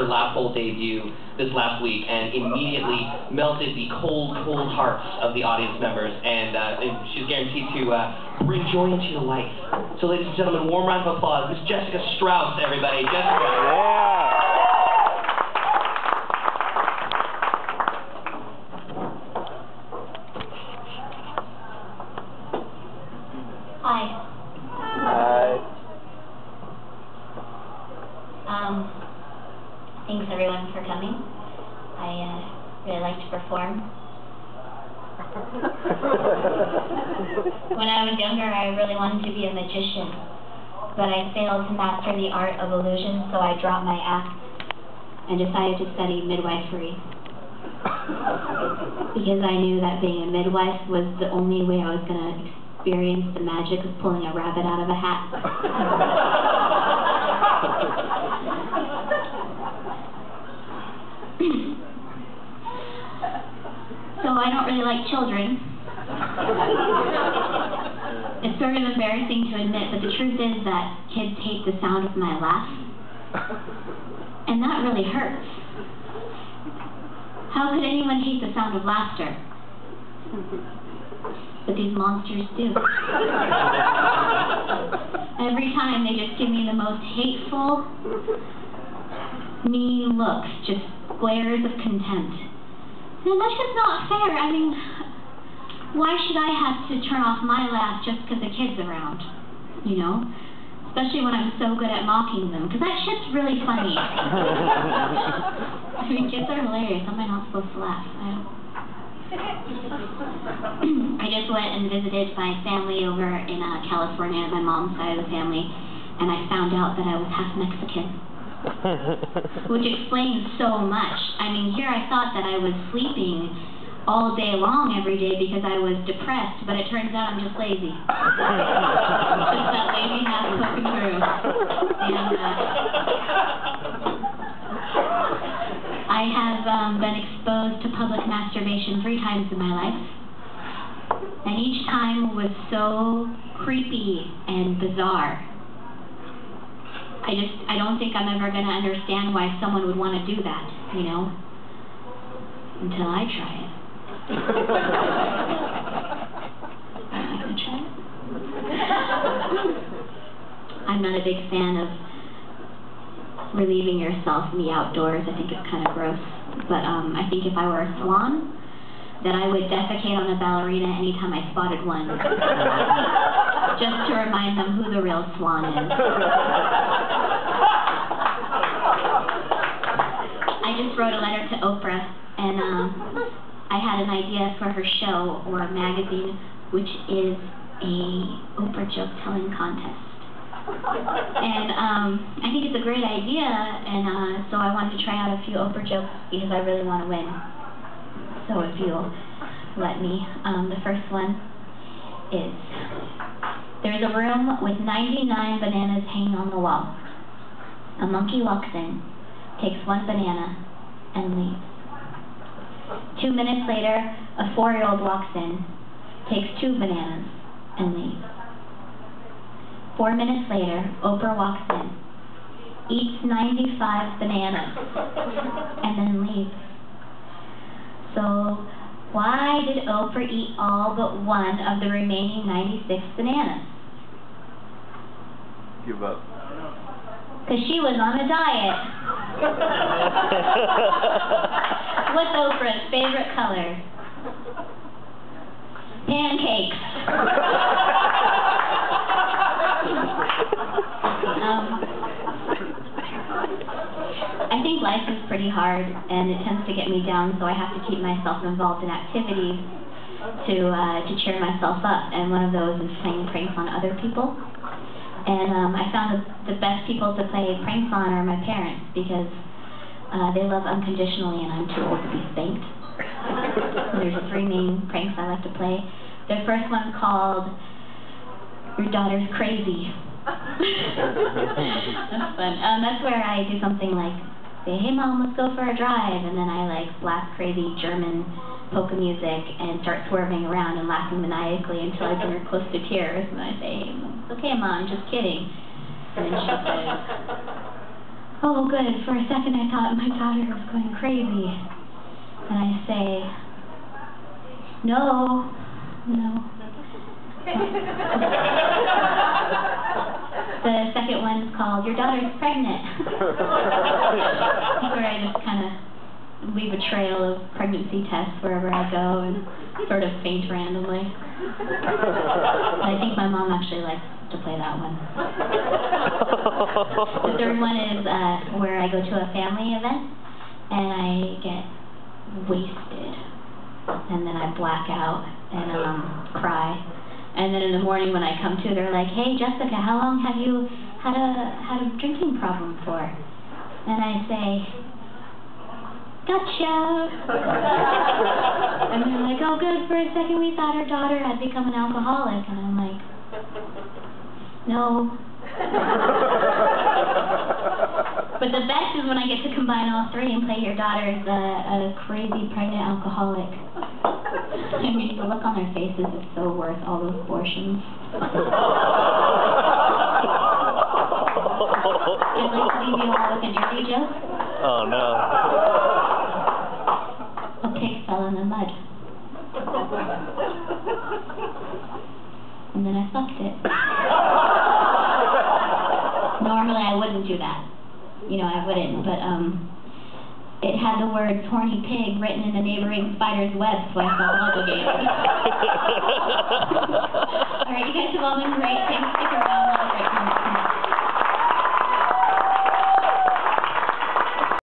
her lap hole debut this last week and immediately melted the cold, cold hearts of the audience members, and she's guaranteed to bring joy into your life. So ladies and gentlemen, warm round of applause. Miss Jessica Strauss, everybody. Jessica. Yeah. Hi. Hi. Thanks everyone for coming. I really like to perform. When I was younger, I really wanted to be a magician, but I failed to master the art of illusion, so I dropped my act and decided to study midwifery. Because I knew that being a midwife was the only way I was going to experience the magic of pulling a rabbit out of a hat. So I don't really like children. It's sort of embarrassing to admit, but the truth is that kids hate the sound of my laugh. And that really hurts. How could anyone hate the sound of laughter? But these monsters do. Every time they just give me the most hateful, mean looks, just glares of contempt. And that's just not fair. I mean, why should I have to turn off my laugh just because the kid's around? You know? Especially when I'm so good at mocking them, because that shit's really funny. I mean, kids are hilarious. How am I not supposed to laugh? I just went and visited my family over in California, my mom's side of the family, and I found out that I was half Mexican. Which explains so much. I mean, here I thought that I was sleeping all day long every day because I was depressed, but it turns out I'm just lazy. Just that lazy half poking through. And I have been exposed to public masturbation 3 times in my life, and each time was so creepy and bizarre. I don't think I'm ever going to understand why someone would want to do that, you know, until I try it. I'm not going to try it. I'm not a big fan of relieving yourself in the outdoors. I think it's kind of gross. But I think if I were a swan, then I would defecate on a ballerina anytime I spotted one. Just to remind them who the real swan is. I just wrote a letter to Oprah, and I had an idea for her show or magazine, which is a Oprah joke telling contest. And I think it's a great idea, and so I wanted to try out a few Oprah jokes because I really want to win. So if you'll let me, the first one is, there's a room with 99 bananas hanging on the wall. A monkey walks in, takes 1 banana, and leaves. 2 minutes later, a 4-year-old walks in, takes 2 bananas, and leaves. 4 minutes later, Oprah walks in, eats 95 bananas, and then leaves. So, why did Oprah eat all but 1 of the remaining 96 bananas? Give up. Because she was on a diet. What's Oprah's favorite color? Pancakes. I think life is pretty hard, and it tends to get me down, so I have to keep myself involved in activities to cheer myself up, and one of those is playing pranks on other people. And I found that the best people to play pranks on are my parents, because they love unconditionally, and I'm too old to be spanked. There's 3 main pranks I like to play. The first one's called Your Daughter's Crazy. That's fun. That's where I do something like say, hey mom, let's go for a drive, and then I like blast crazy German polka music and start swerving around and laughing maniacally until I bring her close to tears, and I say, hey, it's okay mom, I'm just kidding. And then she says, oh good, for a second I thought my daughter was going crazy. And I say, no. The second one's called, your daughter's pregnant. Where I just kind of leave a trail of pregnancy tests wherever I go and sort of faint randomly. I think my mom actually likes to play that one. The third one is where I go to a family event and I get wasted. And then I black out and cry. And then in the morning when I come to, they're like, hey Jessica, how long have you had a drinking problem for? And I say, gotcha. And they're like, oh good, for a second we thought our daughter had become an alcoholic. And I'm like, no. But the best is when I get to combine all three and play your daughter's a crazy pregnant alcoholic. I mean, the look on their faces is so worth all those abortions. I'd like to leave you all with an early joke. Oh no. A pig fell in the mud. And then I fucked it. Normally I wouldn't do that. You know, I wouldn't, but it had the words horny pig written in the neighboring spider's web, so I felt obligated. Alright, you guys have all been great. Thanks for sticking around.